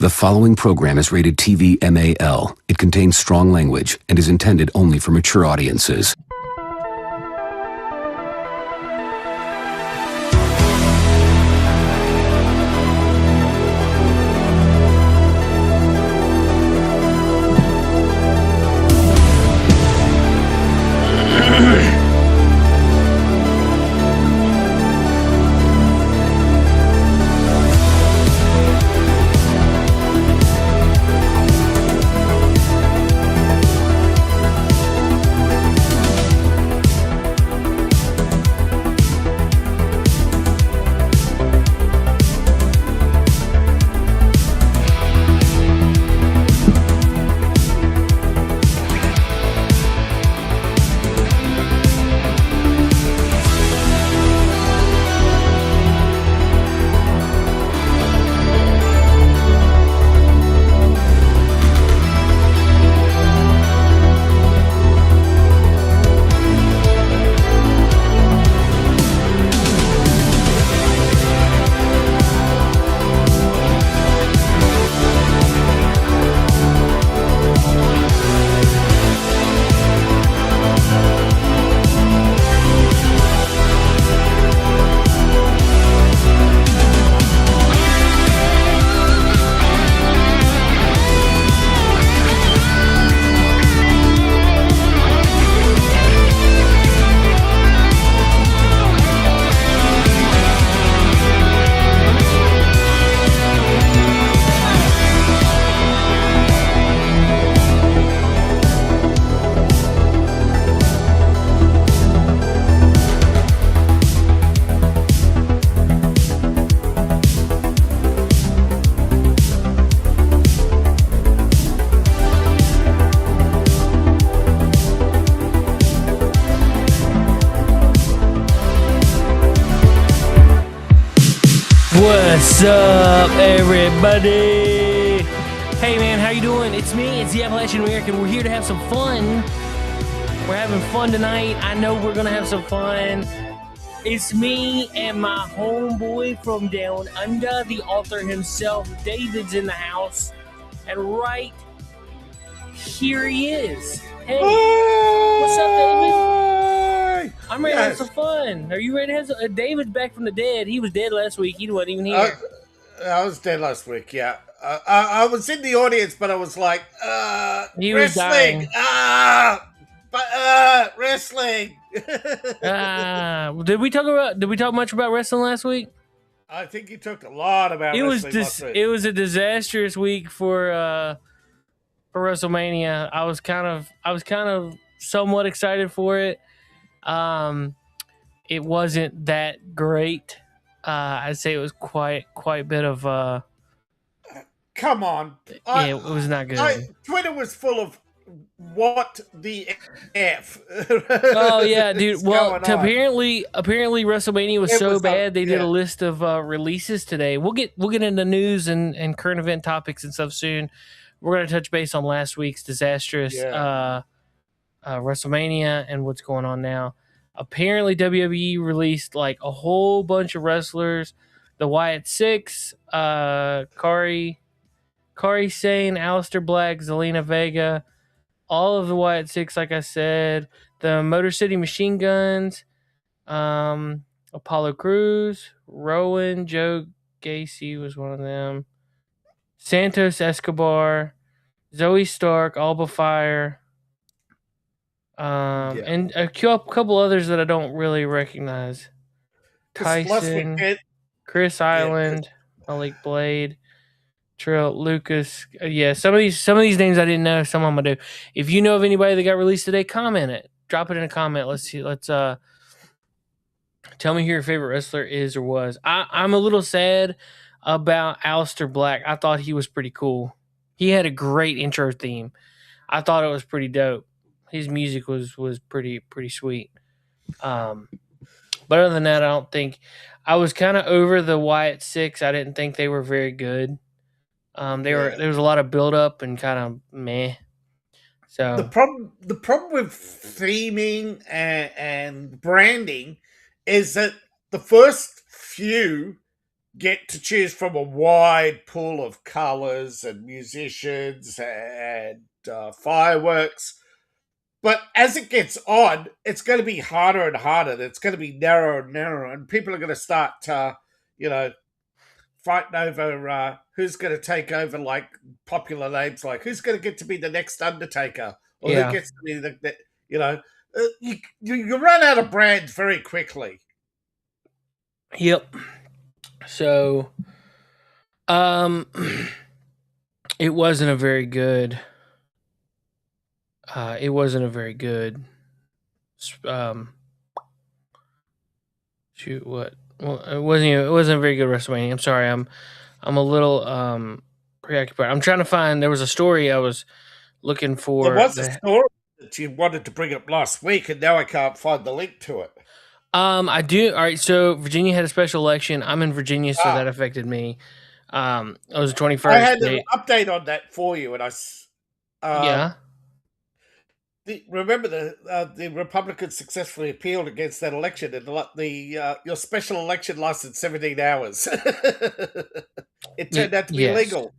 The following program is rated TV MAL. It contains strong language and is intended only for mature audiences. What's up, everybody? Hey, man, how you doing? It's me. It's the Appalachian American. We're here to have some fun. We're having fun tonight. I know we're going to have some fun. It's me and my homeboy from down under, the author himself. David's in the house. And right here he is. Hey, what's up, David? I'm ready to have some fun. Are you ready to have some? David's back from the dead. He was dead last week. He wasn't even here. I was dead last week, yeah. I was in the audience, but I was like, he was wrestling. Wrestling. Did we talk much about wrestling last week? I think you talked a lot about wrestling last week. It was a disastrous week for WrestleMania. I was kind of somewhat excited for it. It wasn't that great. I'd say it was quite a bit of. Come on, it was not good. Twitter was full of what the f. Oh yeah, dude. Well, apparently WrestleMania was so bad they did a list of releases today. We'll get into news and current event topics and stuff soon. We're gonna touch base on last week's disastrous WrestleMania and what's going on now. Apparently WWE released like a whole bunch of wrestlers. The Wyatt Six, Kari Sane, Aleister Black, Zelina Vega, all of the Wyatt Six, like I said. The Motor City Machine Guns, Apollo Crews, Rowan, Joe Gacy was one of them. Santos Escobar, Zoe Stark, Alba Fire, and a couple others that I don't really recognize. Tyson, Chris Island, Malik Blade, Trill Lucas. Some of these names I didn't know. Some of them I do. If you know of anybody that got released today, comment it. Drop it in a comment. Let's see. Tell me who your favorite wrestler is or was. I'm a little sad about Aleister Black. I thought he was pretty cool. He had a great intro theme. I thought it was pretty dope. His music was pretty sweet. But other than that, I don't think I was kind of over the Wyatt Six. I didn't think they were very good. There was a lot of build up and kind of meh. So the problem with theming and branding is that the first few get to choose from a wide pool of colors and musicians and fireworks. But as it gets on, it's going to be harder and harder. It's going to be narrower and narrower, and people are going to start, fighting over who's going to take over, like popular names, like who's going to get to be the next Undertaker, or who gets to be the you run out of brands very quickly. Yep. So, it wasn't a very good. It wasn't a very good. Shoot, what? Well, it wasn't a very good WrestleMania. I'm sorry. I'm a little preoccupied. I'm trying to find. There was a story I was looking for. There was a story that you wanted to bring up last week, and now I can't find the link to it. I do. All right. So Virginia had a special election. I'm in Virginia, so that affected me. It was the 21st. I had an update on that for you, and yeah. Remember the Republicans successfully appealed against that election, and your special election lasted 17 hours. It turned out to be legal.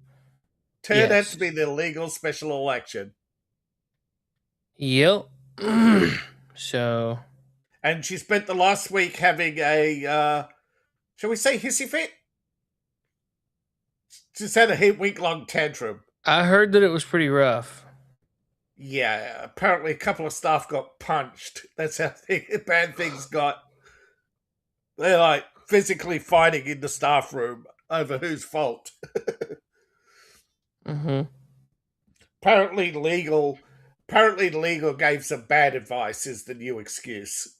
Turned out to be the legal special election. Yep. So. And she spent the last week having a, shall we say, hissy fit? She's had a week-long tantrum. I heard that it was pretty rough. Yeah, apparently a couple of staff got punched. That's how bad things got. They're like physically fighting in the staff room over whose fault. Mm-hmm. Apparently legal gave some bad advice is the new excuse.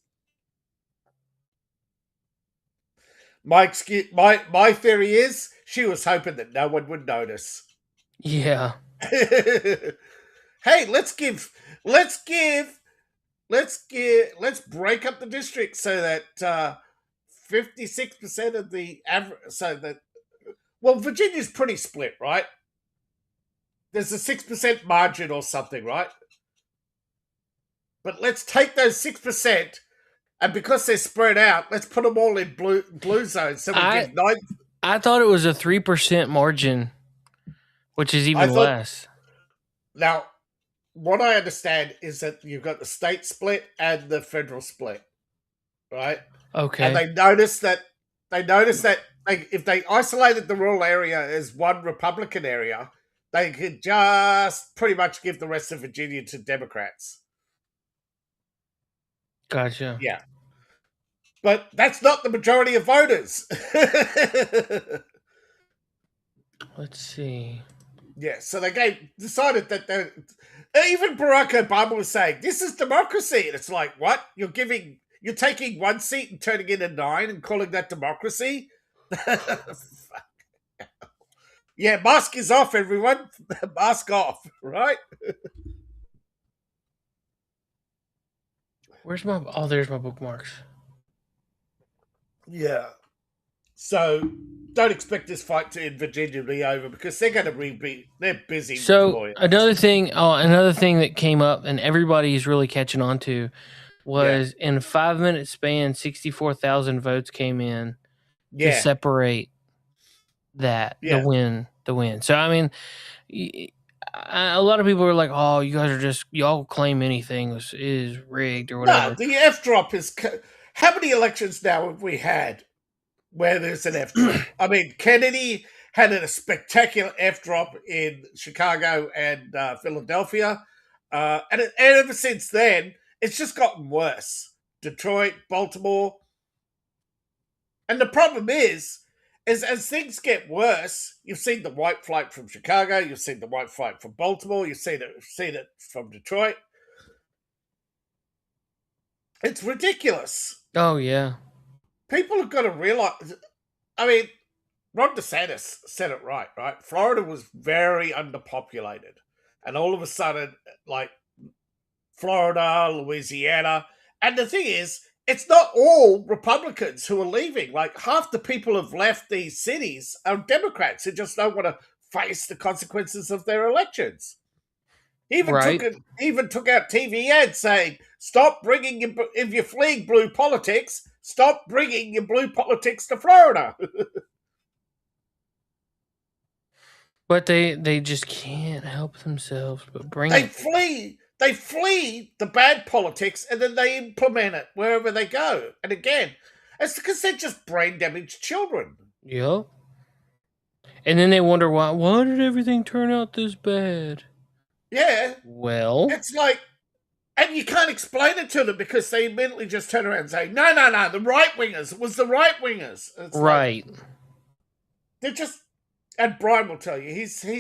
My theory is she was hoping that no one would notice. Yeah. Hey, let's break up the district so that 56% of the average. Virginia's pretty split, right? There's a 6% margin or something, right? But let's take those 6%, and because they're spread out, let's put them all in blue zones. So get 9. I thought it was a 3% margin, which is even less. Now, what I understand is that you've got the state split and the federal split, right? Okay. And they noticed that if they isolated the rural area as one Republican area, they could just pretty much give the rest of Virginia to Democrats. Gotcha. Yeah. But that's not the majority of voters. Let's see. Yeah, so they decided that even Barack Obama was saying, this is democracy. And it's like, what? You're taking one seat and turning it into 9 and calling that democracy? Yeah, mask is off, everyone. Mask off, right? Where's my... Oh, there's my bookmarks. Yeah. So don't expect this fight in Virginia to be over because they're going to they're busy. So another thing that came up and everybody's really catching on to was in a 5-minute span, 64,000 votes came in to separate that the win. So I mean, a lot of people are like, "Oh, you guys are y'all claim anything is rigged or whatever." No, the F drop is. How many elections now have we had where there's an F drop? I mean, Kennedy had a spectacular F drop in Chicago and Philadelphia, and ever since then, it's just gotten worse. Detroit, Baltimore, and the problem is as things get worse, you've seen the white flight from Chicago, you've seen the white flight from Baltimore, you've seen it from Detroit. It's ridiculous. Oh, yeah. People have got to realize, I mean, Ron DeSantis said it right? Florida was very underpopulated. And all of a sudden, like, Florida, Louisiana, and the thing is, it's not all Republicans who are leaving. Like, half the people who have left these cities are Democrats who just don't want to face the consequences of their elections. He even took out TV ads saying, stop bringing if you're fleeing blue politics, stop bringing your blue politics to Florida. But they just can't help themselves but bring They it. flee. They flee the bad politics and then they implement it wherever they go. And again, it's because they're just brain damaged children. Yep. And then they wonder why did everything turn out this bad? Yeah. Well, It's like, and you can't explain it to them because they immediately just turn around and say, no, the right wingers. It was the right wingers. It's right. Like, they're just, and Brian will tell you, he's seen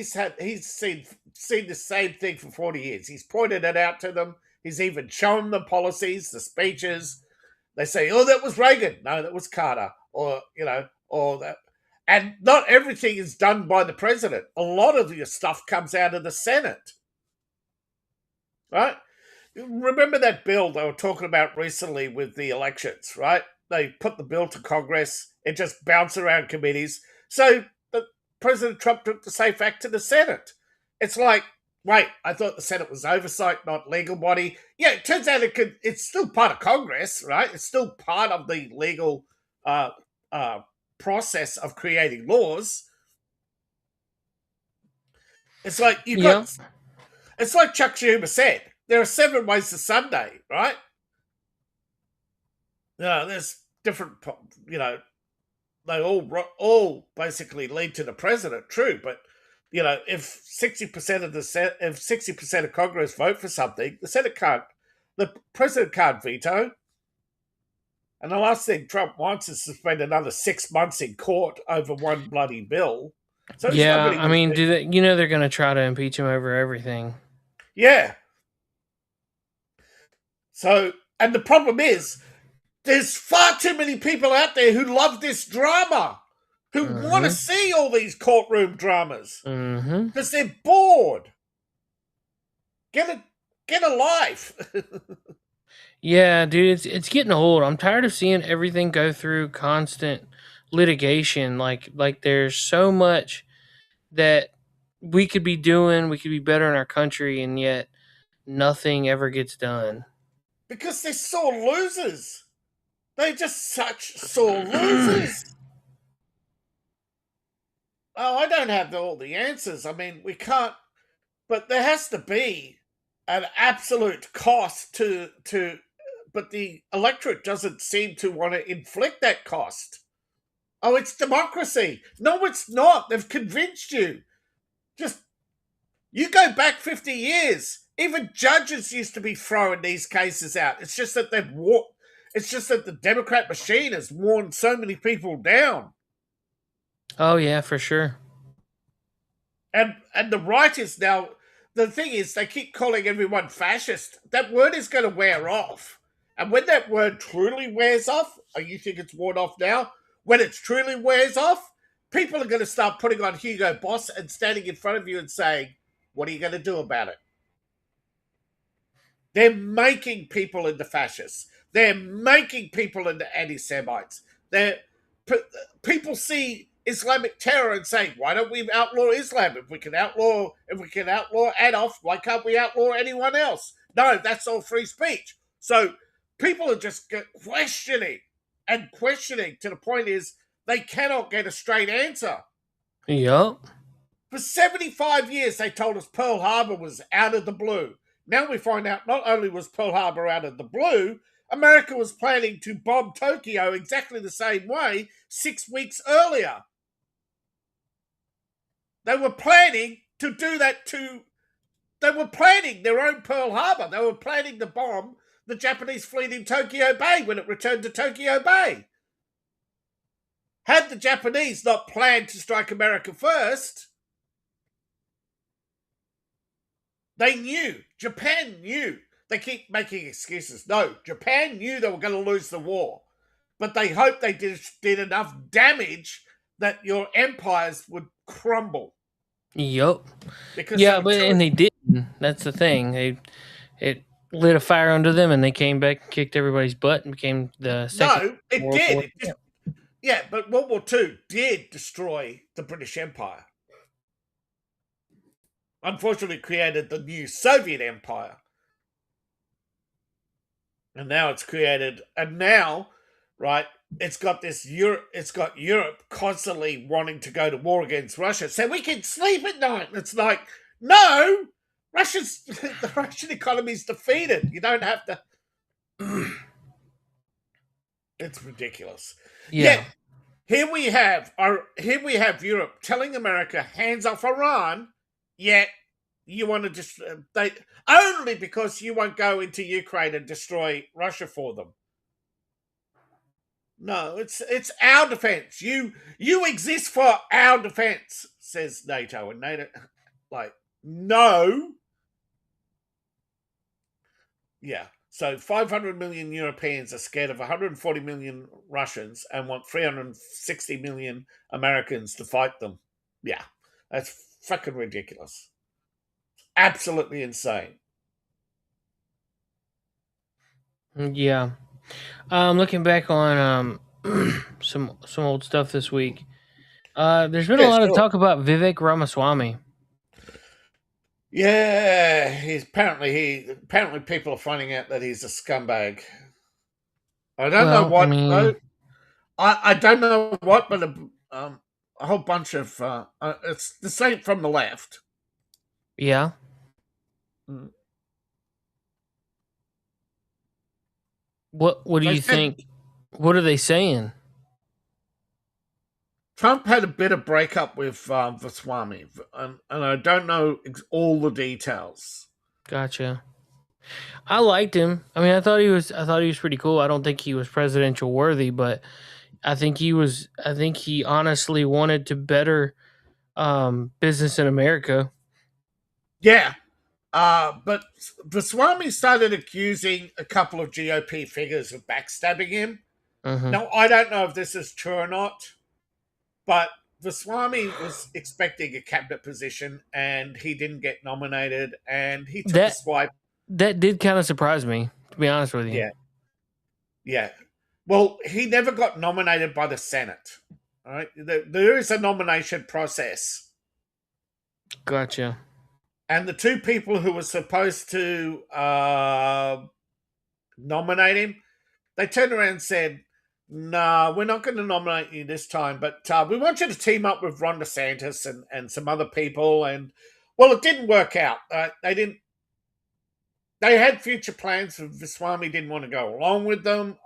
the same thing for 40 years. He's pointed it out to them. He's even shown the policies, the speeches. They say, oh, that was Reagan. No, that was Carter. Or, or that. And not everything is done by the president. A lot of your stuff comes out of the Senate. Right? Remember that bill they were talking about recently with the elections, right? They put the bill to Congress. It just bounced around committees. So President Trump took the SAFE Act to the Senate. It's like, wait, I thought the Senate was oversight, not legal body. Yeah, it turns out it's still part of Congress, right? It's still part of the legal process of creating laws. It's like it's like Chuck Schumer said, there are 7 ways to Sunday, right? There's different, they all basically lead to the president, true, but if 60% of Congress vote for something, the president can't veto. And the last thing Trump wants is to spend another 6 months in court over one bloody bill. So yeah, I mean, they're going to try to impeach him over everything. Yeah. So, and the problem is, there's far too many people out there who love this drama, who want to see all these courtroom dramas because they're bored. Get a life. Yeah, dude, it's getting old. I'm tired of seeing everything go through constant litigation. Like there's so much that we could be doing, we could be better in our country, and yet nothing ever gets done. Because they're sore losers. They're just such sore losers. Oh, I don't have all the answers. I mean, we can't, but there has to be an absolute cost but the electorate doesn't seem to want to inflict that cost. Oh, it's democracy. No, it's not. They've convinced you. Just, you go back 50 years. Even judges used to be throwing these cases out. It's just that it's just that the Democrat machine has worn so many people down. Oh yeah, for sure. And the right is now, the thing is, they keep calling everyone fascist. That word is going to wear off. And when that word truly wears off, you think it's worn off now? When it truly wears off, people are going to start putting on Hugo Boss and standing in front of you and saying, what are you going to do about it? They're making people into fascists. They're making people into anti-Semites. People see Islamic terror and say, why don't we outlaw Islam? If we can outlaw Adolf, why can't we outlaw anyone else? No, that's all free speech. So people are just questioning to the point is they cannot get a straight answer. Yep. For 75 years, they told us Pearl Harbor was out of the blue. Now we find out not only was Pearl Harbor out of the blue, America was planning to bomb Tokyo exactly the same way 6 weeks earlier. They were planning to do that they were planning their own Pearl Harbor. They were planning to bomb the Japanese fleet in Tokyo Bay when it returned to Tokyo Bay. Had the Japanese not planned to strike America first, they knew. Japan knew. They keep making excuses. No, Japan knew they were going to lose the war. But they hoped they did enough damage that your empires would crumble. Yep. And they didn't. That's the thing. It lit a fire under them, and they came back and kicked everybody's butt and became the second. No, it did. Yeah, but World War II did destroy the British Empire. Unfortunately, created the new Soviet Empire. And now it's created, right, it's got Europe constantly wanting to go to war against Russia, so we can sleep at night. And it's like, no, the Russian economy is defeated. You don't have to. It's ridiculous. Yeah. Yet here we have Europe telling America hands off Iran. Yet you want to just only because you won't go into Ukraine and destroy Russia for them. No, it's our defense. You exist for our defense, says NATO, and NATO like no. Yeah. So 500 million Europeans are scared of 140 million Russians and want 360 million Americans to fight them. Yeah. That's fucking ridiculous. Absolutely insane. Yeah. Looking back on some old stuff this week. There's been a lot of talk about Vivek Ramaswamy. Yeah, apparently people are finding out that he's a scumbag. I don't know what. I don't know what, but a whole bunch of it's the same from the left. Yeah. Mm. What do you think? What are they saying? Trump had a bit of breakup with Vaswamy, and I don't know all the details. Gotcha. I liked him. I mean, I thought he was pretty cool. I don't think he was presidential worthy, but I think he honestly wanted to better business in America. Yeah. But Vaswamy started accusing a couple of GOP figures of backstabbing him. Mm-hmm. Now, I don't know if this is true or not, but Vaswamy was expecting a cabinet position and he didn't get nominated, and he took a swipe. That did kind of surprise me, to be honest with you. Yeah. Yeah. Well, he never got nominated by the Senate. All right. There is a nomination process. Gotcha. And the two people who were supposed to nominate him, they turned around and said, "No, we're not going to nominate you this time, but we want you to team up with Ron DeSantis and some other people." And, well, it didn't work out. They had future plans. Vaswamy didn't want to go along with them.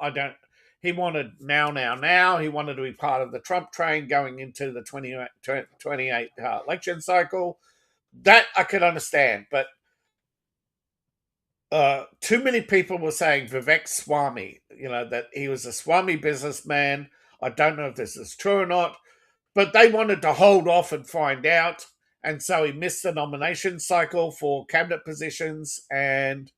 He wanted now. He wanted to be part of the Trump train going into the 28 election cycle. That I could understand, but too many people were saying Vivek Swamy, that he was a Swamy businessman. I don't know if this is true or not, but they wanted to hold off and find out. And so he missed the nomination cycle for cabinet positions. And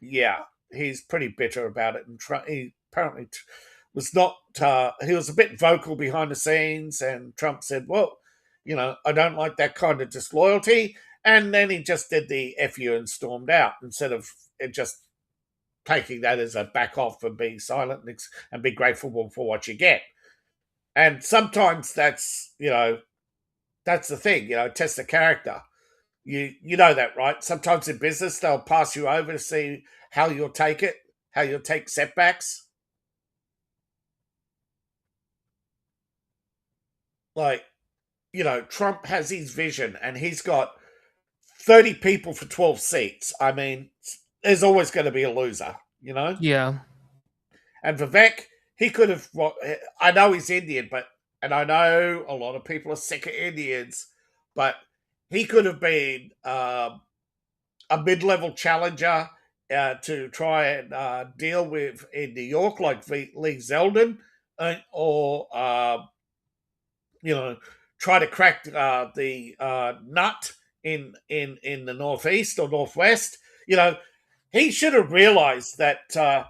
yeah, he's pretty bitter about it. And he apparently was not, he was a bit vocal behind the scenes. And Trump said, well, I don't like that kind of disloyalty. And then he just did the FU and stormed out instead of just taking that as a back off and being silent and be grateful for what you get. And sometimes that's the thing, test the character. You know that, right? Sometimes in business, they'll pass you over to see how you'll take it, how you'll take setbacks. Like, Trump has his vision and he's got 30 people for 12 seats. I mean, there's always going to be a loser, Yeah. And Vivek, he could have, I know he's Indian, and I know a lot of people are sick of Indians, but he could have been a mid-level challenger to try and deal with in New York, like Lee Zeldin, or try to crack the nut in the Northeast or Northwest. He should have realized that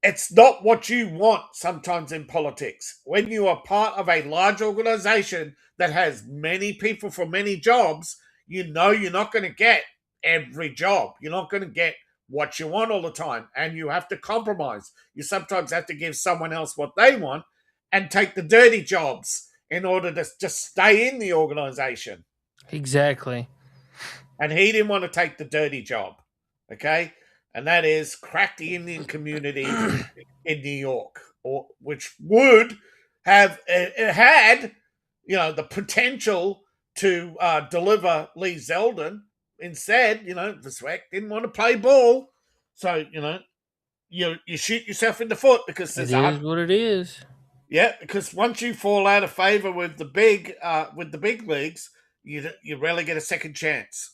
it's not what you want sometimes in politics. When you are part of a large organization that has many people for many jobs, you're not going to get every job. You're not going to get what you want all the time. And you have to compromise. You sometimes have to give someone else what they want and take the dirty jobs in order to just stay in the organization. Exactly. And he didn't want to take the dirty job. Okay? And that is crack the Indian community in New York or which would have it had, the potential to deliver Lee Zeldin. Instead, the SWAC didn't want to play ball, so you shoot yourself in the foot because it is what it is. Yeah, because once you fall out of favor with the big leagues, you rarely get a second chance.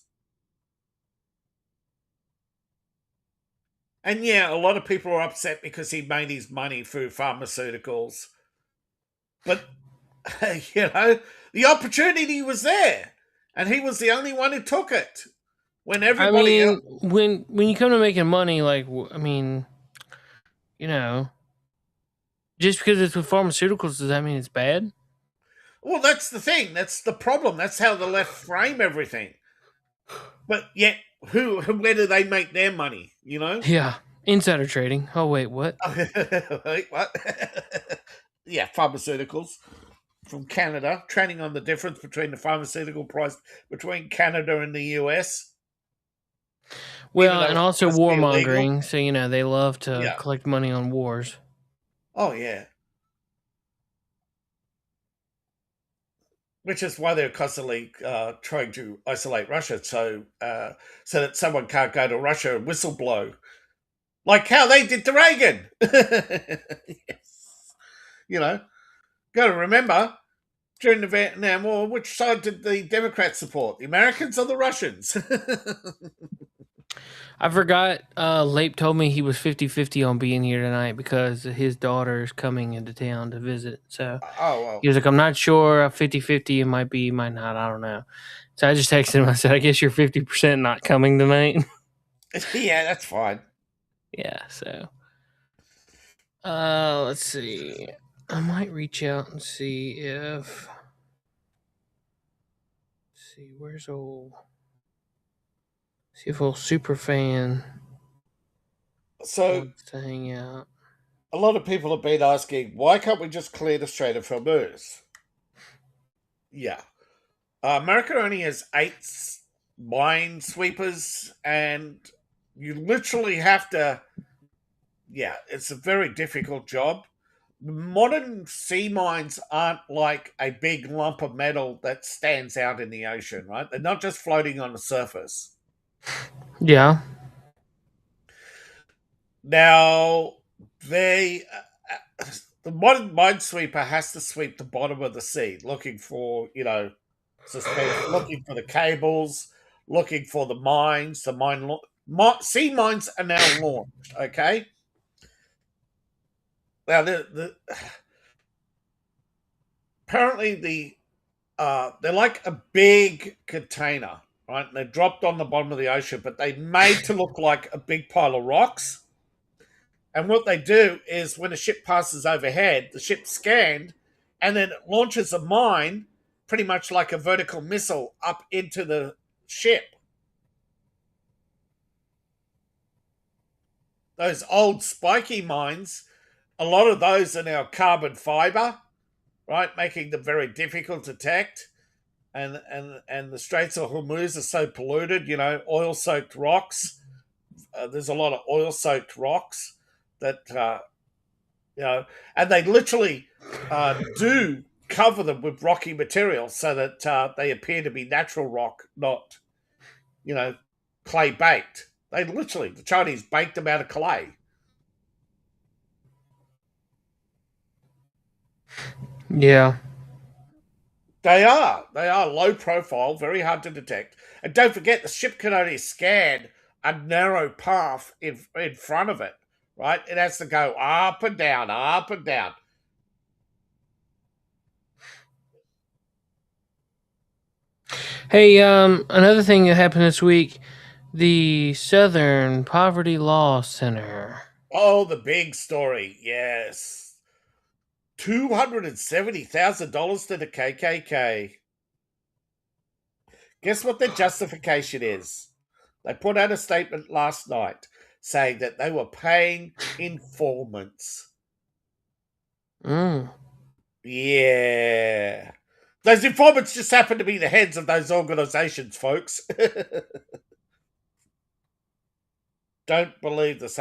And yeah, a lot of people are upset because he made his money through pharmaceuticals. But the opportunity was there, and he was the only one who took it. When everybody else, when you come to making money, just because it's with pharmaceuticals, does that mean it's bad? Well, that's the thing. That's the problem. That's how the left frame everything. But yet, where do they make their money? Yeah, insider trading. Oh wait, what? Wait, what? Yeah, pharmaceuticals from Canada. Training on the difference between the pharmaceutical price between Canada and the US. Well, and also warmongering. So they love to collect money on wars. Oh yeah. Which is why they're constantly trying to isolate Russia, so that someone can't go to Russia and whistleblow, like how they did to Reagan. Yes. Got to remember, during the Vietnam War, which side did the Democrats support? The Americans or the Russians? I forgot. Lape told me he was 50-50 on being here tonight because his daughter is coming into town to visit. So he was like, I'm not sure. 50-50. It might be, it might not. I don't know. So I just texted him. I said, I guess you're 50% not coming tonight. Yeah, that's fine. Yeah, so. Let's see. I might reach out and see if. Let's see, where's old. See if old super fan wants to hang out. A lot of people have been asking, why can't we just clear the Strait of Hormuz? Yeah. America only has 8 minesweepers, and you literally have to. Yeah, it's a very difficult job. Modern sea mines aren't like a big lump of metal that stands out in the ocean, right? They're not just floating on the surface. Yeah. Now, the modern minesweeper has to sweep the bottom of the sea, looking for, looking for the cables, looking for the mines. Sea mines are now launched, okay? Now, apparently they're like a big container, right? And they're dropped on the bottom of the ocean, but they're made to look like a big pile of rocks. And what they do is when a ship passes overhead, the ship's scanned, and then it launches a mine, pretty much like a vertical missile, up into the ship. Those old spiky mines, a lot of those are now carbon fiber, right, making them very difficult to detect. And the Straits of Hormuz are so polluted, oil-soaked rocks. There's a lot of oil-soaked rocks that, and they literally do cover them with rocky material so that they appear to be natural rock, not, clay baked. The Chinese baked them out of clay. Yeah. They are low profile, very hard to detect. And don't forget, the ship can only scan a narrow path in front of it, right? It has to go up and down, up and down. Hey, another thing that happened this week, the Southern Poverty Law Center. Oh, the big story, yes. $270,000 to the KKK. Guess what the justification is? They put out a statement last night saying that they were paying informants. Yeah. Those informants just happen to be the heads of those organizations, folks. Don't believe this.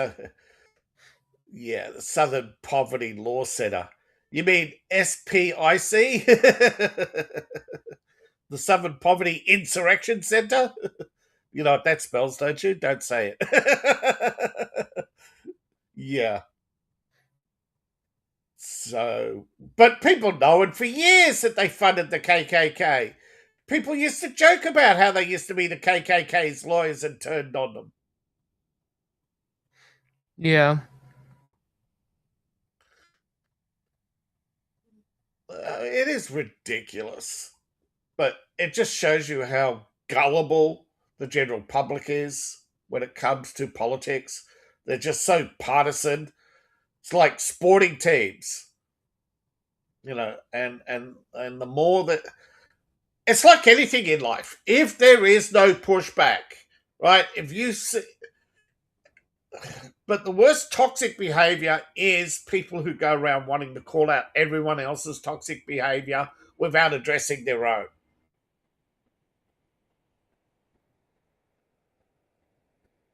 Yeah, the Southern Poverty Law Center. You mean SPIC? The Southern Poverty Insurrection Center? You know what that spells, don't you? Don't say it. Yeah. So, but people know it for years that they funded the KKK. People used to joke about how they used to be the KKK's lawyers and turned on them. Yeah. It is ridiculous. But it just shows you how gullible the general public is when it comes to politics. They're just so partisan. It's like sporting teams, you know, and the more that it's like anything in life. If there is no pushback, right? If you see, but the worst toxic behavior is people who go around wanting to call out everyone else's toxic behavior without addressing their own.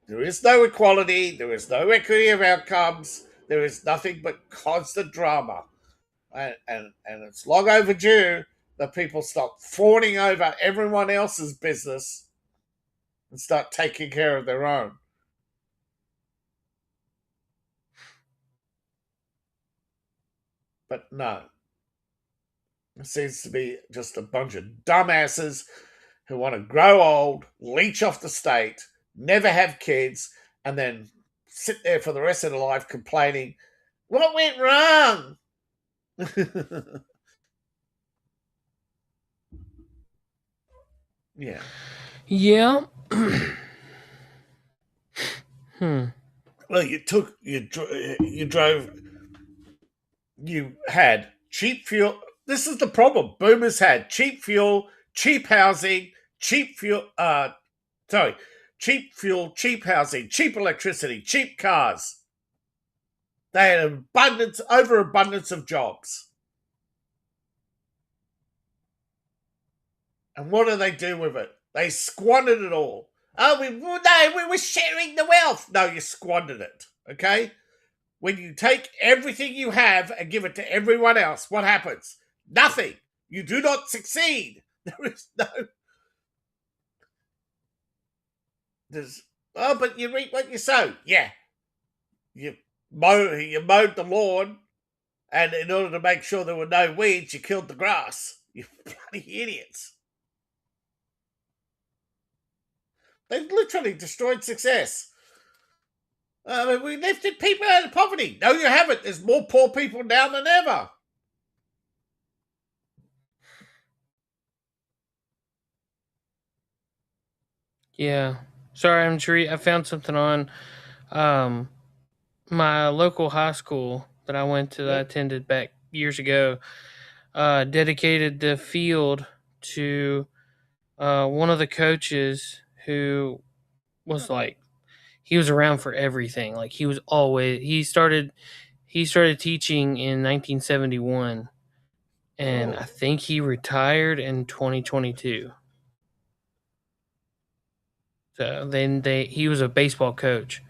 There is no equality. There is no equity of outcomes. There is nothing but constant drama. And it's long overdue that people stop fawning over everyone else's business and start taking care of their own. But no. It seems to be just a bunch of dumbasses who want to grow old, leech off the state, never have kids, and then sit there for the rest of their life complaining, what went wrong? Yeah. Yeah. Well, you had cheap fuel. This is the problem. Boomers had cheap fuel, cheap housing, cheap fuel, cheap housing, cheap electricity, cheap cars. They had overabundance of jobs. And what do they do with it? They squandered it all. Oh, we were sharing the wealth. No, you squandered it. Okay? When you take everything you have and give it to everyone else, what happens? Nothing. You do not succeed. There is no. But you reap what you sow. Yeah. You mowed the lawn, and in order to make sure there were no weeds, you killed the grass. You bloody idiots. They literally destroyed success. We lifted people out of poverty. No, you haven't. There's more poor people now than ever. Yeah. Sorry, I found something on my local high school that I went to, that I attended back years ago, dedicated the field to one of the coaches who was like, he was around for everything. Like he started teaching in 1971, and I think he retired in 2022. So then he was a baseball coach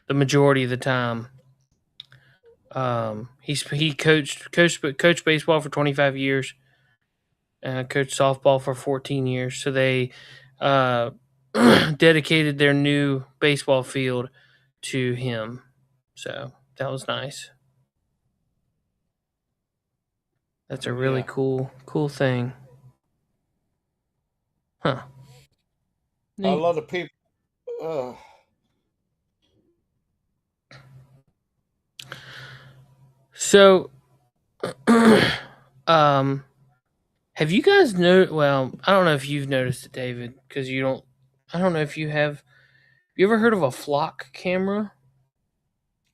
the majority of the time. He coached baseball for 25 years, and coached softball for 14 years. So they dedicated their new baseball field to him. So that was nice. That's a really cool thing. Huh. Neat. A lot of people. So, have you guys well, I don't know if you've noticed it, David, because I don't know if you have. You ever heard of a flock camera?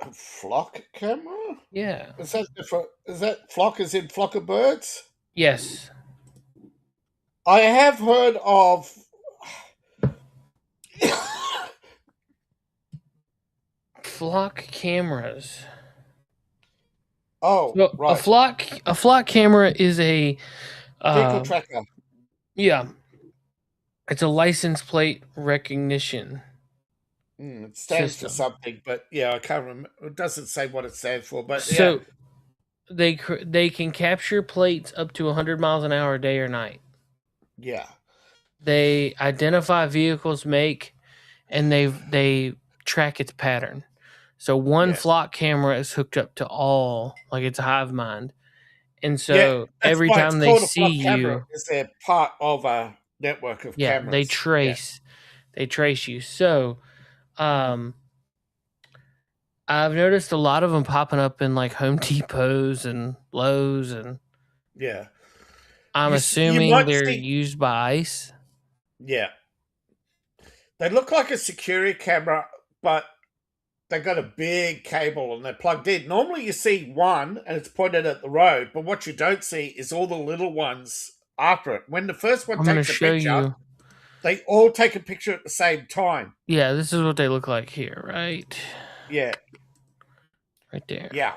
A flock camera? Yeah. Is that different? Is that flock as in flock of birds? Yes. I have heard of flock cameras. Oh, so right. A flock camera is a vehicle tracker. Yeah. It's a license plate recognition. It stands system. for something, but yeah, I can't remember. It doesn't say what it stands for, but So they can capture plates up to 100 miles an hour day or night. Yeah. They identify vehicles, make, and they track its pattern. So one flock camera is hooked up to all, like it's a hive mind. And so that's every why it's time they called a see flock camera, you, is they're part of a network of yeah, cameras. they trace you. So I've noticed a lot of them popping up in like Home Depots and Lowe's, and Yeah. I'm You assuming might they're see. used by ICE. Yeah. They look like a security camera, but they got a big cable and they're plugged in. Normally you see one and it's pointed at the road, but what you don't see is all the little ones after it. When the first one I'm going to takes a show picture, you. they all take a picture at the same time. Yeah, this is what they look like here, right? Yeah. Right there. Yeah.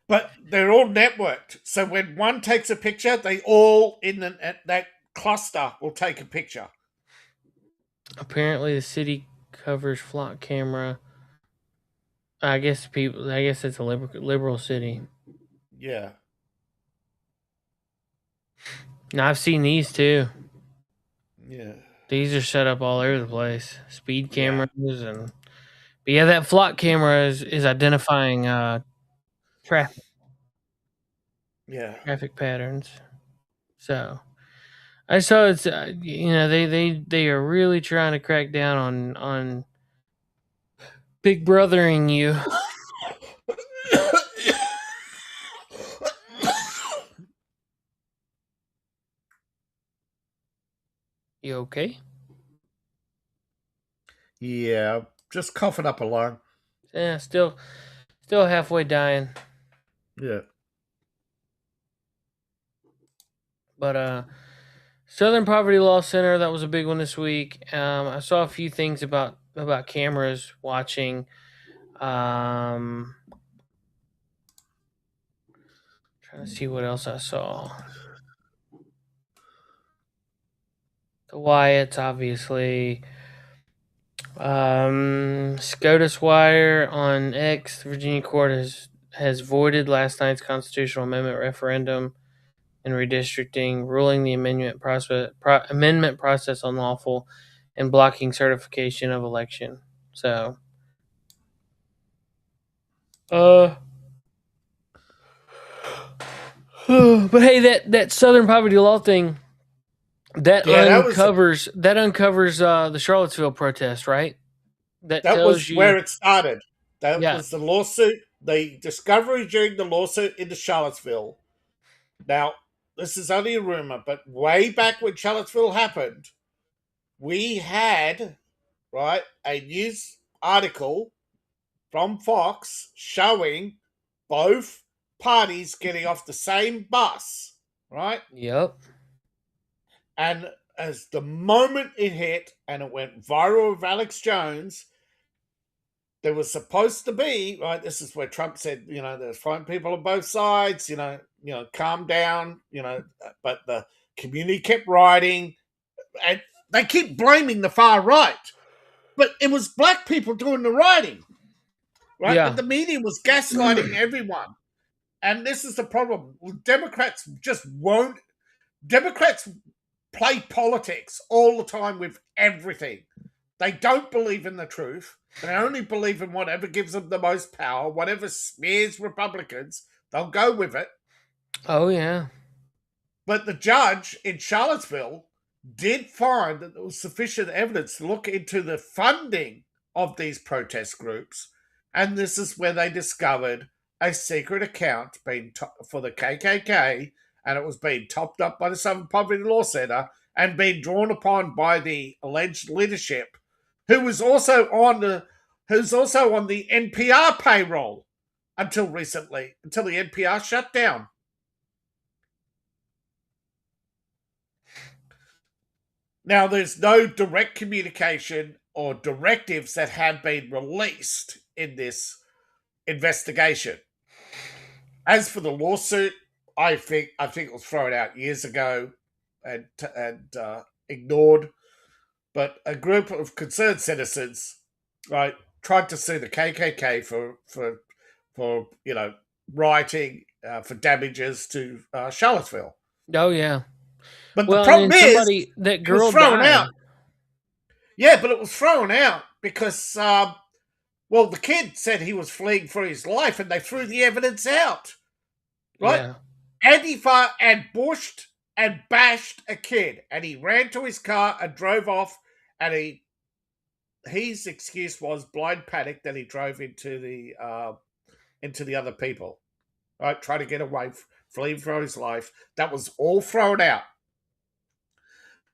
But they're all networked. So when one takes a picture, they all in that cluster will take a picture. Apparently the city covers flock camera. I guess it's a liberal city. Yeah. Now I've seen these too. Yeah. These are set up all over the place. Speed cameras and but yeah, that flock camera is identifying traffic traffic patterns. So I saw it's they are really trying to crack down on big brothering you. You okay? Yeah. Just coughing up a lung. Yeah, still halfway dying. Yeah. But Southern Poverty Law Center, that was a big one this week. I saw a few things about cameras watching. Trying to see what else I saw. The Wyatts, obviously. SCOTUS Wire on X, Virginia court has voided last night's constitutional amendment referendum and redistricting, ruling the amendment process unlawful and blocking certification of election. So, but hey, that Southern Poverty Law thing that uncovers the Charlottesville protest, right? That was where it started. That Yeah. was the lawsuit, the discovery during the lawsuit into Charlottesville. Now, this is only a rumor, but way back when Charlottesville happened, we had, right, a news article from Fox showing both parties getting off the same bus, right? Yep. And as the moment it hit and it went viral with Alex Jones, there was supposed to be, right, this is where Trump said, there's fine people on both sides, calm down, but the community kept rioting, and they keep blaming the far right. But it was black people doing the rioting, right? Yeah. But the media was gaslighting everyone. And this is the problem. Democrats play politics all the time with everything. They don't believe in the truth. They only believe in whatever gives them the most power, whatever smears Republicans, they'll go with it. Oh, yeah. But the judge in Charlottesville did find that there was sufficient evidence to look into the funding of these protest groups. And this is where they discovered a secret account for the KKK, and it was being topped up by the Southern Poverty Law Center and being drawn upon by the alleged leadership, who's also on the NPR payroll until recently, until the NPR shut down. Now, there's no direct communication or directives that have been released in this investigation. As for the lawsuit, I think it was thrown out years ago and ignored. But a group of concerned citizens right, tried to sue the KKK for rioting for damages to Charlottesville. Oh yeah. But the Well, and problem then is, that it was girl thrown died. out. Yeah, but it was thrown out because, the kid said he was fleeing for his life, and they threw the evidence out. Right? Yeah. Antifa ambushed and bashed a kid, and he ran to his car and drove off. And his excuse was blind panic that he drove into the other people, right? Trying to get away, fleeing for his life. That was all thrown out.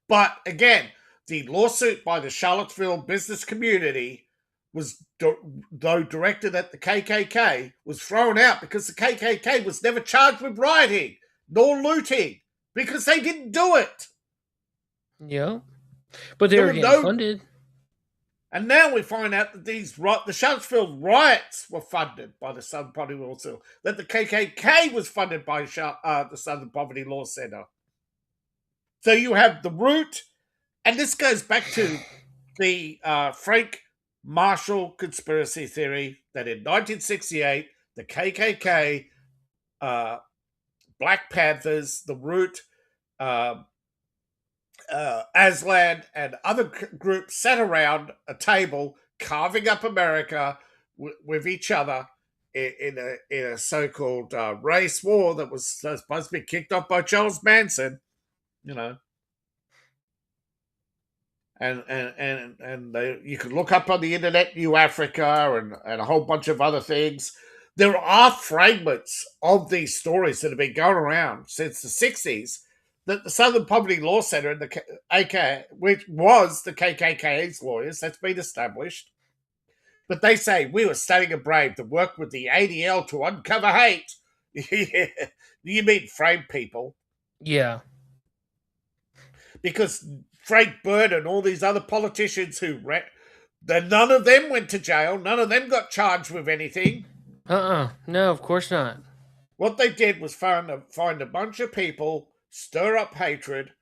But again, the lawsuit by the Charlottesville business community was, though directed at the KKK, was thrown out because the KKK was never charged with rioting nor looting because they didn't do it. Yeah. But they were getting funded. And now we find out that the Charlottesville riots were funded by the Southern Poverty Law Center, that the KKK was funded by the Southern Poverty Law Center. So you have the root, and this goes back to the Frank Marshall conspiracy theory that in 1968, the KKK, Black Panthers, the Root, Aslan, and other groups sat around a table carving up America with each other in a so-called race war that was supposed to be kicked off by Charles Manson, And you can look up on the internet, New Africa, and a whole bunch of other things. There are fragments of these stories that have been going around since the 60s that the Southern Poverty Law Center and the AK, which was the KKK's lawyers, that's been established. But they say we were studying a brave to work with the ADL to uncover hate. You mean frame people? Yeah. Because Frank Byrd and all these other politicians none of them went to jail. None of them got charged with anything. No, of course not. What they did was find a bunch of people, stir up hatred,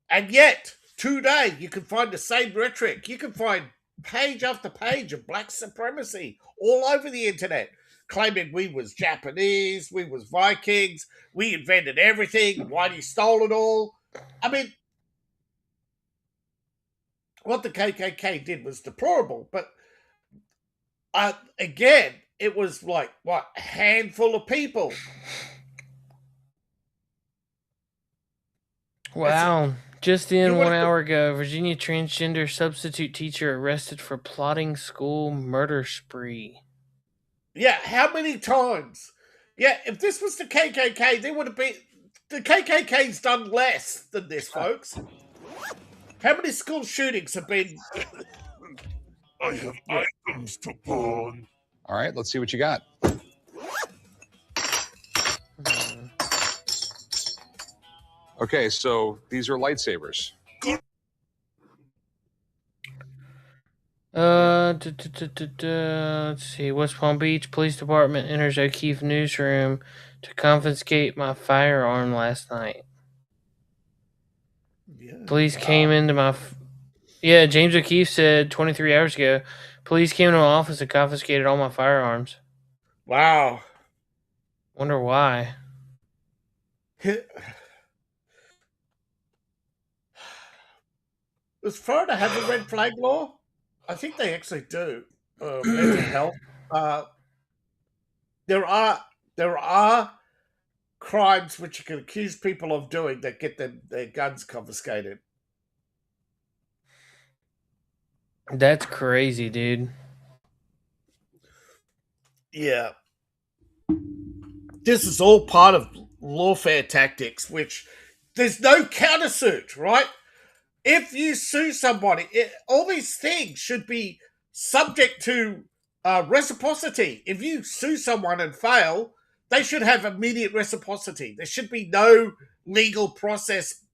and yet today you can find the same rhetoric. You can find page after page of black supremacy all over the internet, claiming we was Japanese, we was Vikings, we invented everything, Whitey stole it all. I mean, what the KKK did was deplorable, but again, it was like, a handful of people. Wow. Just in 1 hour ago, Virginia transgender substitute teacher arrested for plotting school murder spree. Yeah, how many times? Yeah, if this was the KKK, they would have been... The KKK's done less than this, folks. How many school shootings have been... I have items to pawn. All right, let's see what you got. Okay, so these are lightsabers. Let's see. West Palm Beach Police Department enters O'Keefe newsroom to confiscate my firearm last night. Yeah. Police came into my... James O'Keefe said 23 hours ago, police came into my office and confiscated all my firearms. Wow. Wonder why. Does Florida have a red flag law? I think they actually do. Mental health. There are crimes which you can accuse people of doing that get their guns confiscated. That's crazy, dude. Yeah. This is all part of lawfare tactics, which there's no countersuit, right? If you sue somebody, all these things should be subject to reciprocity. If you sue someone and fail, they should have immediate reciprocity. There should be no legal process.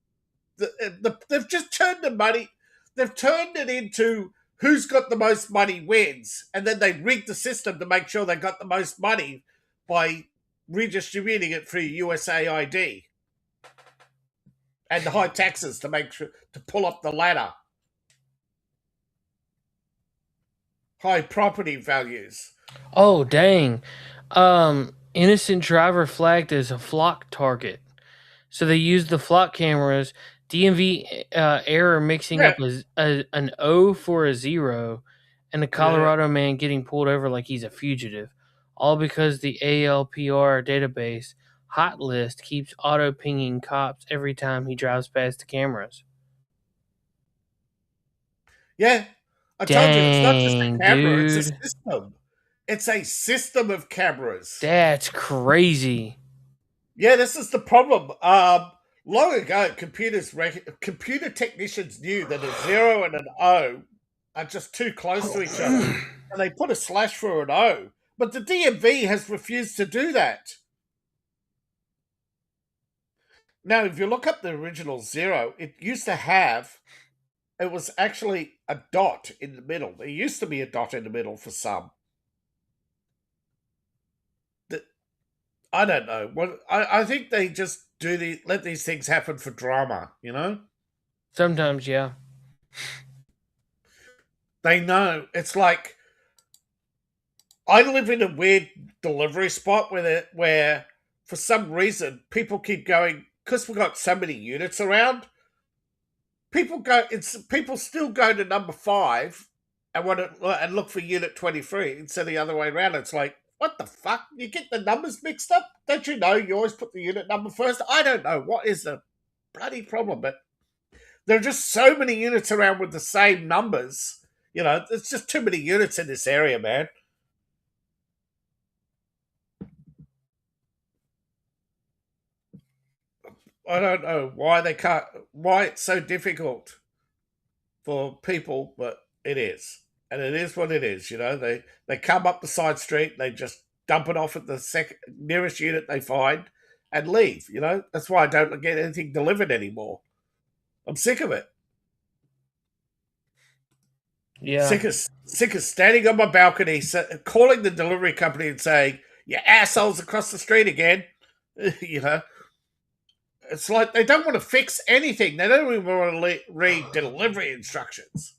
They've just turned the money. They've turned it into who's got the most money wins. And then they rigged the system to make sure they got the most money by redistributing it through USAID. And the high taxes to make sure to pull up the ladder. high property values. Oh, dang. Innocent driver flagged as a flock target. So they used the flock cameras, DMV error mixing up an O for a 0, and a Colorado man getting pulled over like he's a fugitive. All because the ALPR database hot list keeps auto pinging cops every time he drives past the cameras. Yeah. I told you, it's not just a camera, it's a system. It's a system of cameras. That's crazy. Yeah, this is the problem. Long ago, computer technicians knew that a 0 and an O are just too close to each other, and they put a slash for an O. But the DMV has refused to do that. Now, if you look up the original 0, it used to have, it was actually a dot in the middle. There used to be a dot in the middle for some. I don't know. I think they just let these things happen for drama, you know? Sometimes, yeah. They know. It's like, I live in a weird delivery spot where for some reason people keep going, because we've got so many units around, people still go to number 5 and look for unit 23 instead of the other way around. It's like, what the fuck? You get the numbers mixed up? Don't you know you always put the unit number first? I don't know what is the bloody problem, but there are just so many units around with the same numbers. You know, there's just too many units in this area, man. I don't know why it's so difficult for people, but it is. And it is what it is, you know. They come up the side street, they just dump it off at the nearest unit they find and leave, you know. That's why I don't get anything delivered anymore. I'm sick of it. Yeah. Sick of standing on my balcony, calling the delivery company and saying, "You assholes across the street again." You know. It's like they don't want to fix anything. They don't even want to read delivery instructions.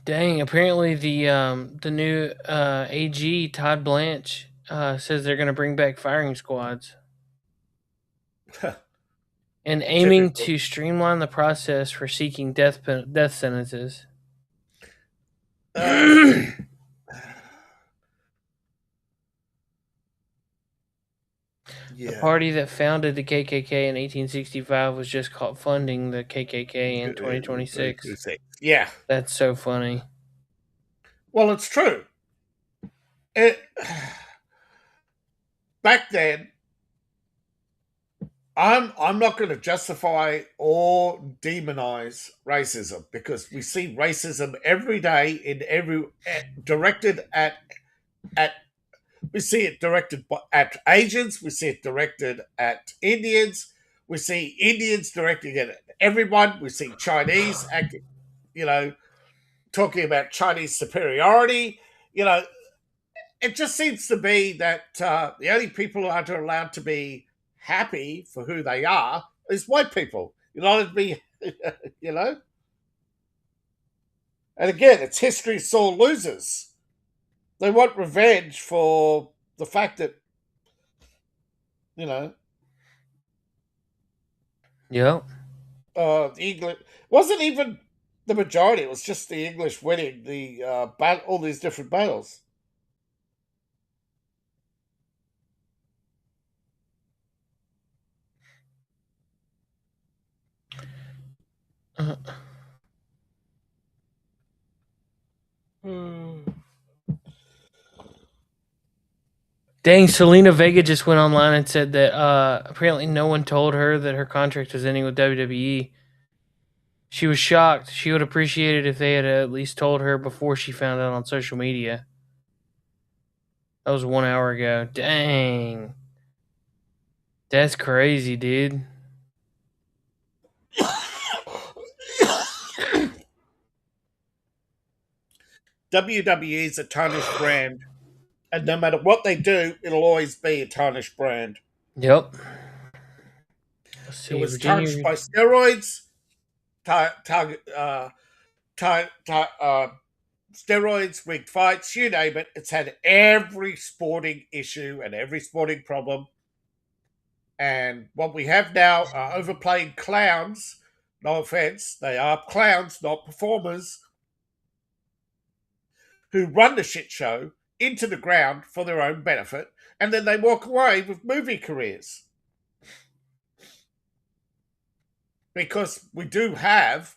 Dang! Apparently, the new AG Todd Blanche says they're going to bring back firing squads, and aiming to streamline the process for seeking death sentences. Yeah. The party that founded the KKK in 1865 was just caught funding the KKK in 2026. Yeah. That's so funny. Well, it's true. Back then, I'm not going to justify or demonize racism, because we see racism every day directed at we see it directed at Asians. We see it directed at Indians. We see Indians directing it at everyone. We see Chinese acting, talking about Chinese superiority. It just seems to be that the only people who aren't allowed to be happy for who they are is white people. You're not allowed to be, And again, it's history's sore losers. They want revenge for the fact that, Yeah. The English wasn't even the majority. It was just the English winning all these different battles. Dang, Selena Vega just went online and said that apparently no one told her that her contract was ending with WWE. She was shocked. She would appreciate it if they had at least told her before she found out on social media. That was 1 hour ago. Dang. That's crazy, dude. WWE is a tarnished brand. And no matter what they do, it'll always be a tarnished brand. Yep. It was tarnished by steroids, steroids, rigged fights, you name it. It's had every sporting issue and every sporting problem. And what we have now are overplayed clowns. No offense, they are clowns, not performers, who run the shit show into the ground for their own benefit, and then they walk away with movie careers. Because we do have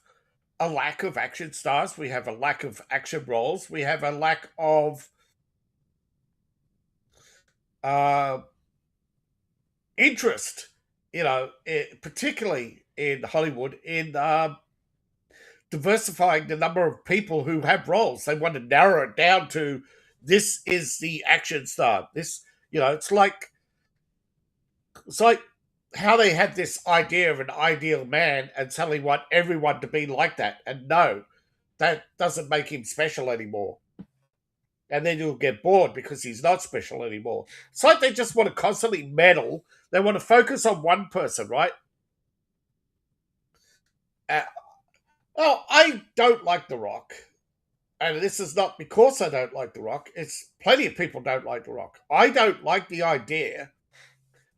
a lack of action stars, we have a lack of action roles, we have a lack of interest, particularly in Hollywood, in diversifying the number of people who have roles. They want to narrow it down to this is the action star. This, it's like how they had this idea of an ideal man and suddenly want everyone to be like that. And no, that doesn't make him special anymore. And then you'll get bored because he's not special anymore. It's like they just want to constantly meddle. They want to focus on one person, right? I don't like The Rock. And this is not because I don't like The Rock. It's plenty of people don't like The Rock. I don't like the idea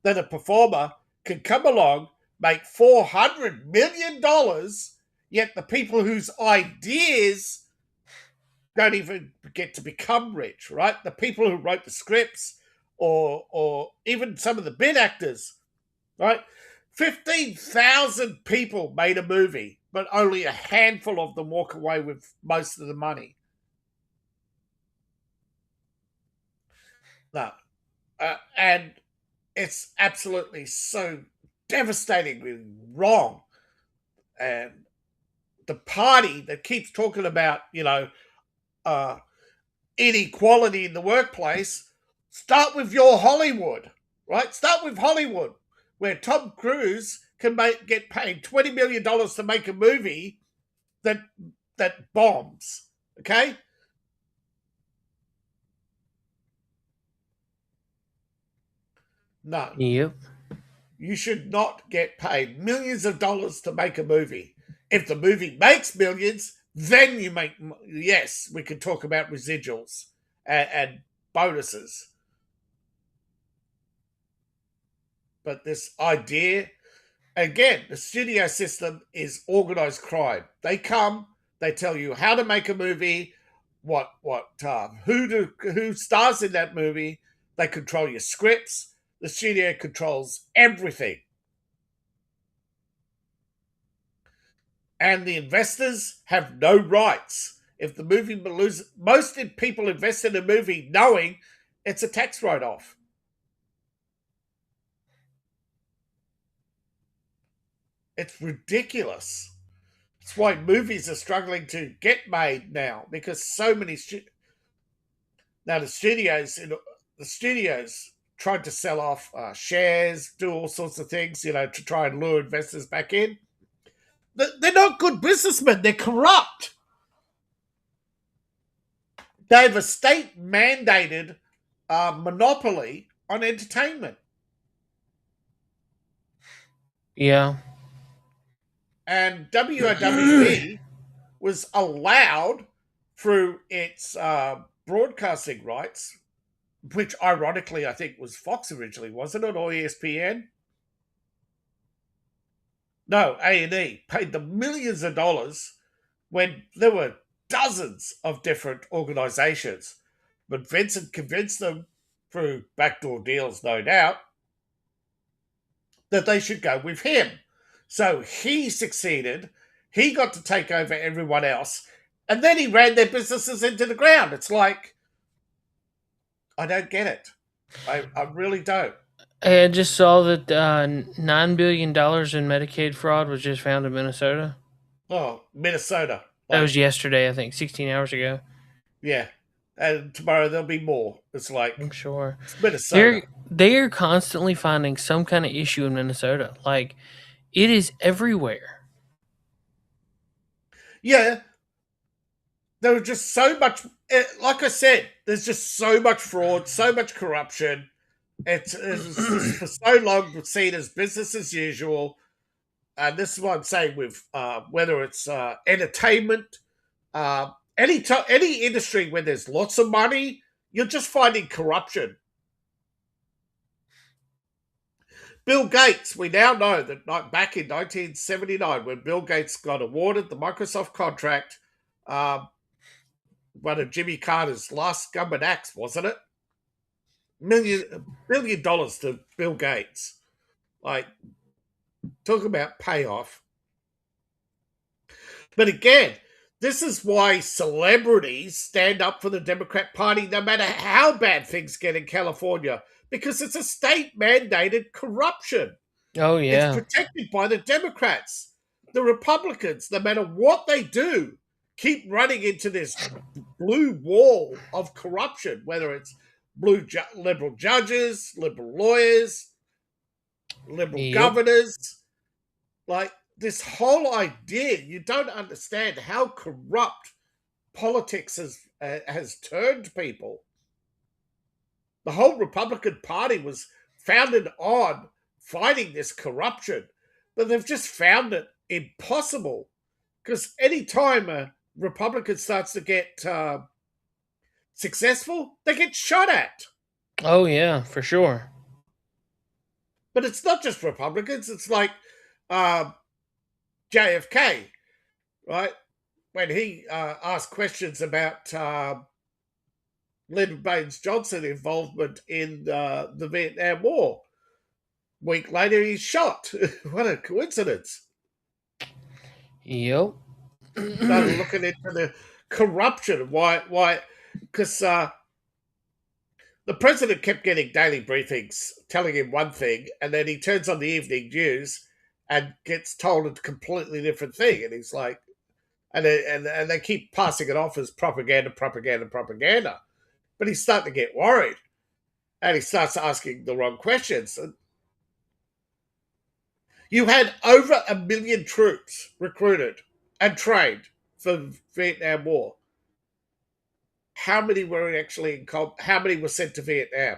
that a performer can come along, make $400 million, yet the people whose ideas don't even get to become rich, right? The people who wrote the scripts or even some of the bit actors, right? 15,000 people made a movie, but only a handful of them walk away with most of the money. No. And it's absolutely so devastatingly wrong. And the party that keeps talking about, inequality in the workplace, start with your Hollywood, right? Start with Hollywood, where Tom Cruise can get paid $20 million to make a movie that bombs, okay? No. Yep. You should not get paid millions of dollars to make a movie. If the movie makes millions, then you make, yes, we can talk about residuals and bonuses. But this idea, again, the studio system is organized crime. They come, they tell you how to make a movie, who stars in that movie. They control your scripts. The studio controls everything. And the investors have no rights. If the movie loses, most people invest in a movie knowing it's a tax write-off. It's ridiculous. It's why movies are struggling to get made now, because so many the studios tried to sell off shares, do all sorts of things, to try and lure investors back in. They're not good businessmen. They're corrupt. They have a state-mandated monopoly on entertainment. Yeah. And WWE was allowed through its broadcasting rights, which ironically I think was Fox originally, wasn't it, or ESPN? No, A&E paid them millions of dollars when there were dozens of different organizations. But Vincent convinced them, through backdoor deals no doubt, that they should go with him. So he succeeded. He got to take over everyone else. And then he ran their businesses into the ground. It's like, I don't get it. I really don't. I just saw that $9 billion in Medicaid fraud was just found in Minnesota. Oh, Minnesota. That was yesterday, I think, 16 hours ago. Yeah. And tomorrow there'll be more. It's like, I'm sure. It's Minnesota. They are constantly finding some kind of issue in Minnesota. Like, it is everywhere. Yeah. There was just so much, like I said, there's just so much fraud, so much corruption. It's for so long seen as business as usual. And this is what I'm saying with whether it's entertainment, Any industry where there's lots of money, you're just finding corruption. Bill Gates, we now know that back in 1979, when Bill Gates got awarded the Microsoft contract, one of Jimmy Carter's last government acts, wasn't it? $1 billion to Bill Gates. Like, talk about payoff. But again, this is why celebrities stand up for the Democrat Party no matter how bad things get in California, because it's a state-mandated corruption. Oh, yeah. It's protected by the Democrats. The Republicans, no matter what they do, keep running into this blue wall of corruption, whether it's liberal judges, liberal lawyers, liberal governors. Like, this whole idea, you don't understand how corrupt politics has turned people. The whole Republican Party was founded on fighting this corruption, but they've just found it impossible, because any time a Republican starts to get successful, they get shot at. Oh, yeah, for sure. But it's not just Republicans. It's like JFK, right? When he asked questions about Lyndon Baines Johnson involvement in the Vietnam War. A week later, he's shot. What a coincidence. Yep. Started looking into the corruption. Why? Because the president kept getting daily briefings telling him one thing, and then he turns on the evening news and gets told a completely different thing. And he's like, and they keep passing it off as propaganda. But he's starting to get worried, and he starts asking the wrong questions. And you had over 1 million troops recruited and trained for the Vietnam War. How many were actually how many were sent to Vietnam?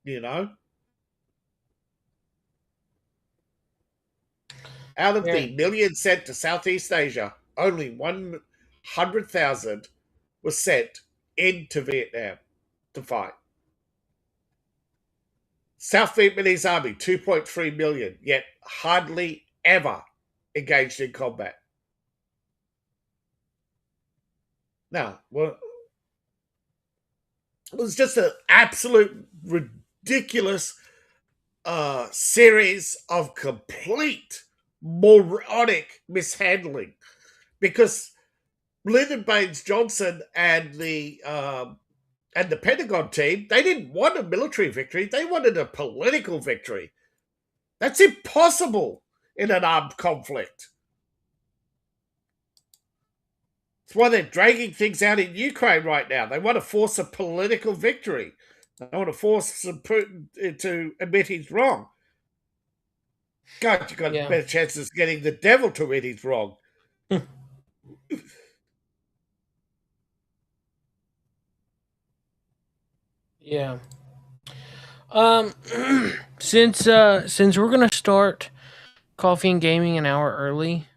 You know? Out of the million sent to Southeast Asia, only 100,000 was sent into Vietnam to fight. South Vietnamese Army, 2.3 million, yet hardly ever engaged in combat. Now, well, it was just an absolute ridiculous series of complete moronic mishandling, because Lyndon Baines Johnson and the Pentagon team, they didn't want a military victory. They wanted a political victory. That's impossible in an armed conflict. That's why they're dragging things out in Ukraine right now. They want to force a political victory. They want to force Putin to admit he's wrong. God, you've got better chances of getting the devil to admit he's wrong. Yeah. Since we're gonna start Coffee and Gaming an hour early,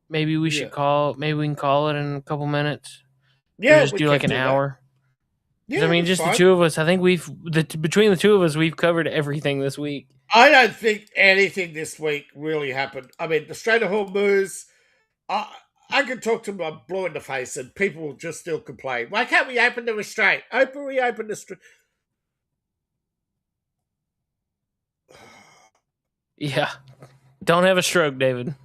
maybe we should maybe we can call it in a couple minutes. Yeah, just do like an hour. Yeah, I mean, just the two of us. I think between the two of us, we've covered everything this week. I don't think anything this week really happened. I mean, the Strait of Hormuz, I could talk to my blue in the face and people will just still complain. Why can't we open the strait? Reopen the strait. Yeah. Don't have a stroke, David.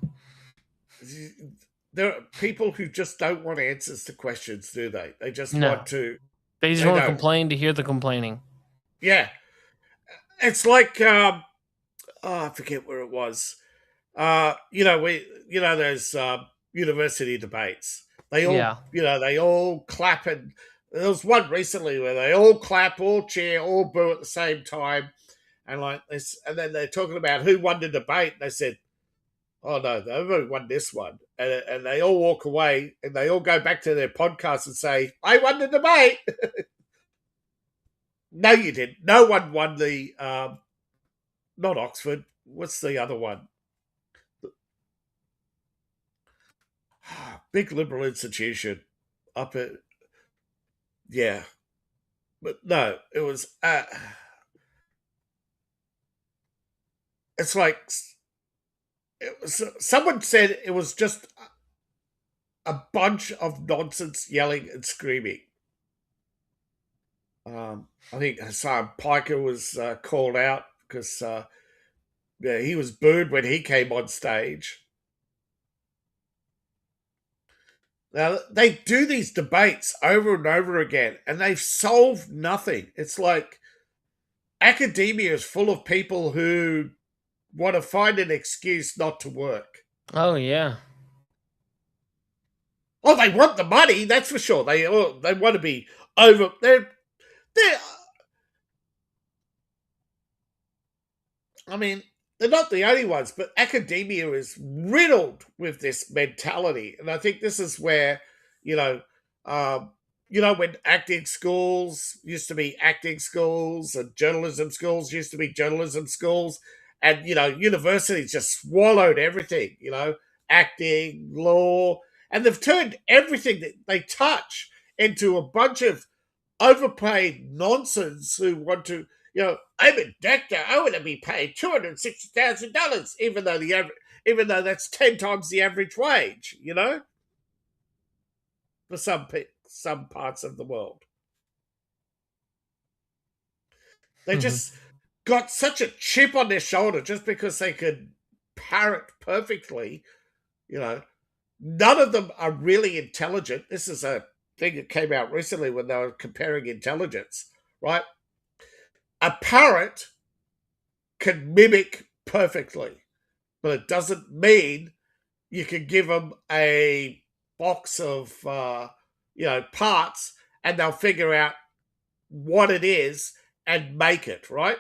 There are people who just don't want answers to questions, do they? They just want to... They just want to complain to hear the complaining. Yeah. It's like... I forget where it was. There's university debates. They all, they all clap, and there was one recently where they all clap, all cheer, all boo at the same time, and like this, and then they're talking about who won the debate. And they said, "Oh no, they've only won this one," and they all walk away, and they all go back to their podcast and say, "I won the debate." No, you didn't. No one won the. Not Oxford. What's the other one? big liberal institution up at, yeah. But no, it was, it's like, someone said it was just a bunch of nonsense yelling and screaming. I think Hassan Piker was called out because he was booed when he came on stage. Now, they do these debates over and over again, and they've solved nothing. It's like academia is full of people who want to find an excuse not to work. Oh, yeah. Oh, they want the money, that's for sure. They want to be over. I mean, they're not the only ones, but academia is riddled with this mentality, and I think this is where, when acting schools used to be acting schools and journalism schools used to be journalism schools, and universities just swallowed everything. Acting, law, and they've turned everything that they touch into a bunch of overpaid nonsense who want to, I'm a doctor, I want to be paid $260,000, even though that's 10 times the average wage, for some parts of the world. They just got such a chip on their shoulder just because they could parrot perfectly, None of them are really intelligent. This is a thing that came out recently when they were comparing intelligence, right? A parrot can mimic perfectly, but it doesn't mean you can give them a box of, parts and they'll figure out what it is and make it, right?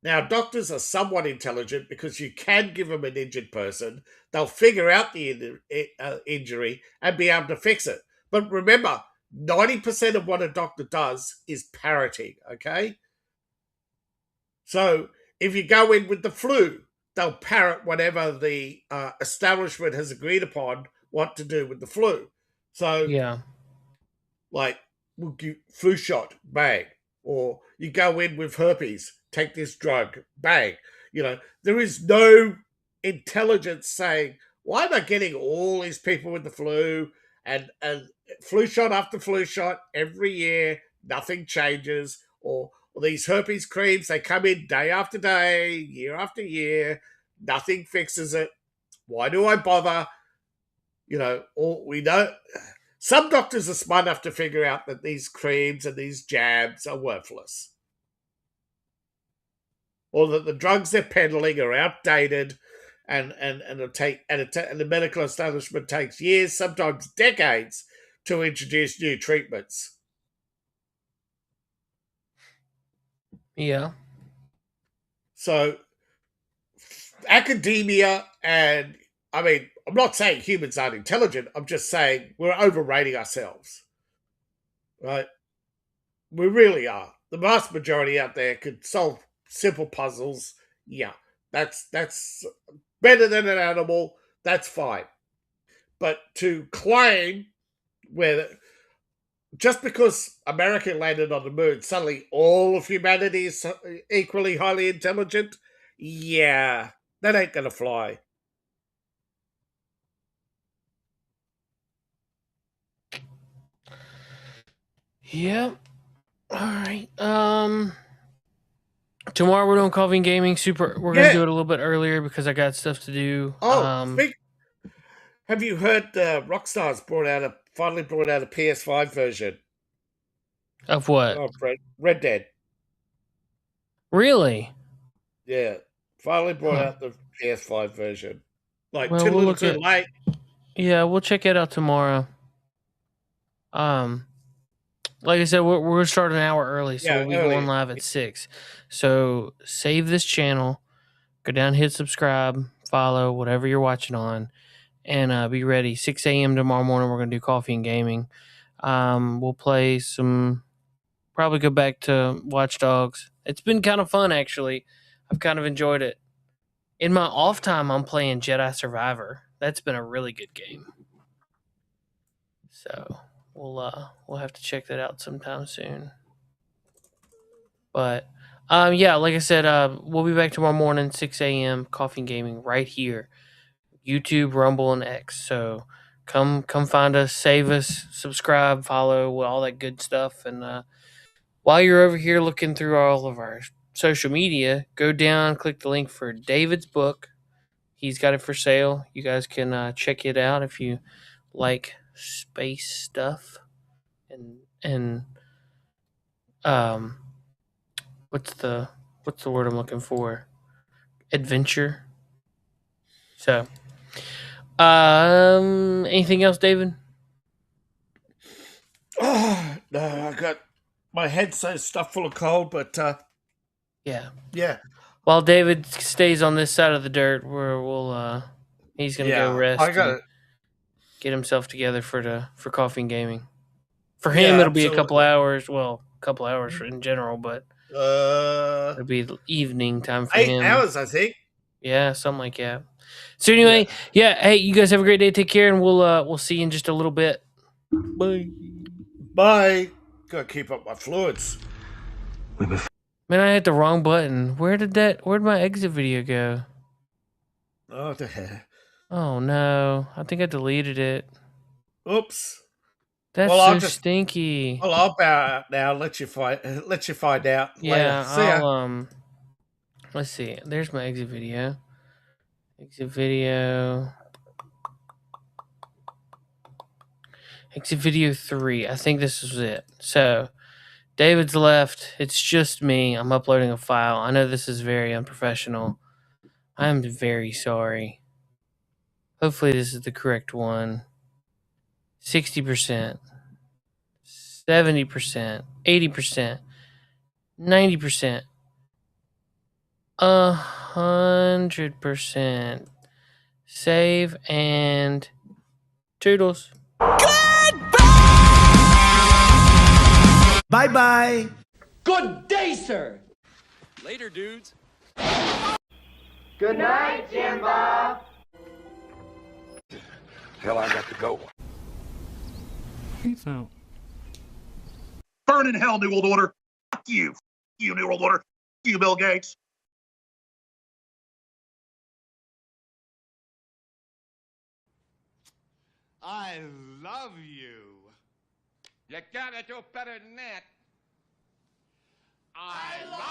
Now, doctors are somewhat intelligent because you can give them an injured person. They'll figure out the injury and be able to fix it. But remember, 90% of what a doctor does is parroting, okay? So if you go in with the flu, they'll parrot whatever the establishment has agreed upon what to do with the flu. So, yeah, like, we'll give flu shot, bang. Or you go in with herpes, take this drug, bang. There is no intelligence saying, why am I getting all these people with the flu and flu shot after flu shot every year, nothing changes, or these herpes creams, they come in day after day, year after year, nothing fixes it. Why do I bother? We know some doctors are smart enough to figure out that these creams and these jabs are worthless, or that the drugs they're peddling are outdated, and the medical establishment takes years, sometimes decades, to introduce new treatments. Yeah. So academia, and I'm not saying humans aren't intelligent. I'm just saying we're overrating ourselves, right? We really are. The vast majority out there could solve simple puzzles. Yeah, that's better than an animal. That's fine. But to claim just because America landed on the moon, suddenly all of humanity is equally highly intelligent, yeah, that ain't gonna fly. Yep. All right. Tomorrow we're doing Coffee and Gaming. We're gonna do it a little bit earlier because I got stuff to do. Have you heard Rockstar's finally brought out a PS5 version of what? Of Red Dead. Really? Yeah, finally brought out the PS5 version. Like, well, too little, too late. Yeah, we'll check it out tomorrow. Like I said, we're starting an hour early, so we'll be going live at 6. So save this channel, go down, hit subscribe, follow, whatever you're watching on, and be ready. 6 a.m. tomorrow morning, we're going to do Coffee and Gaming. We'll play probably go back to Watch Dogs. It's been kind of fun, actually. I've kind of enjoyed it. In my off time, I'm playing Jedi Survivor. That's been a really good game. So we'll have to check that out sometime soon. But yeah, like I said, we'll be back tomorrow morning, 6 a.m. Coffee and Gaming right here, YouTube, Rumble, and X. So come find us, save us, subscribe, follow, all that good stuff. And while you're over here looking through all of our social media, go down, click the link for David's book. He's got it for sale. You guys can check it out if you like space stuff and what's the word I'm looking for? Adventure. So, anything else, David? Oh, no, I got my head so stuffed full of cold, but yeah. While David stays on this side of the dirt, where he's gonna go rest. I got get himself together for Coffee and Gaming. For him, it'll be a couple hours. Well, a couple hours in general, but it'll be evening time for him. 8 hours, I think. Yeah, something like that. So anyway, yeah. Hey, you guys have a great day. Take care, and we'll see you in just a little bit. Bye. Bye. Gotta keep up my fluids. Man, I hit the wrong button. Where'd my exit video go? Oh, the hell. Oh no, I think I deleted it. Oops. That's stinky. Well, I'll bow out now. Let you find out yeah, later. See ya. Let's see. There's my exit video. Exit video 3. I think this is it. So, David's left. It's just me. I'm uploading a file. I know this is very unprofessional. I'm very sorry. Hopefully this is the correct one. 60%, 70%, 80%, 90%, 100%. Save and toodles. Bye-bye. Good day, sir. Later, dudes. Good night, Jim Bob. Hell, I got to go. Peace out. Burn in hell, New World Order. Fuck you. Fuck you, New World Order. Fuck you, Bill Gates. I love you. You gotta do better than that. I love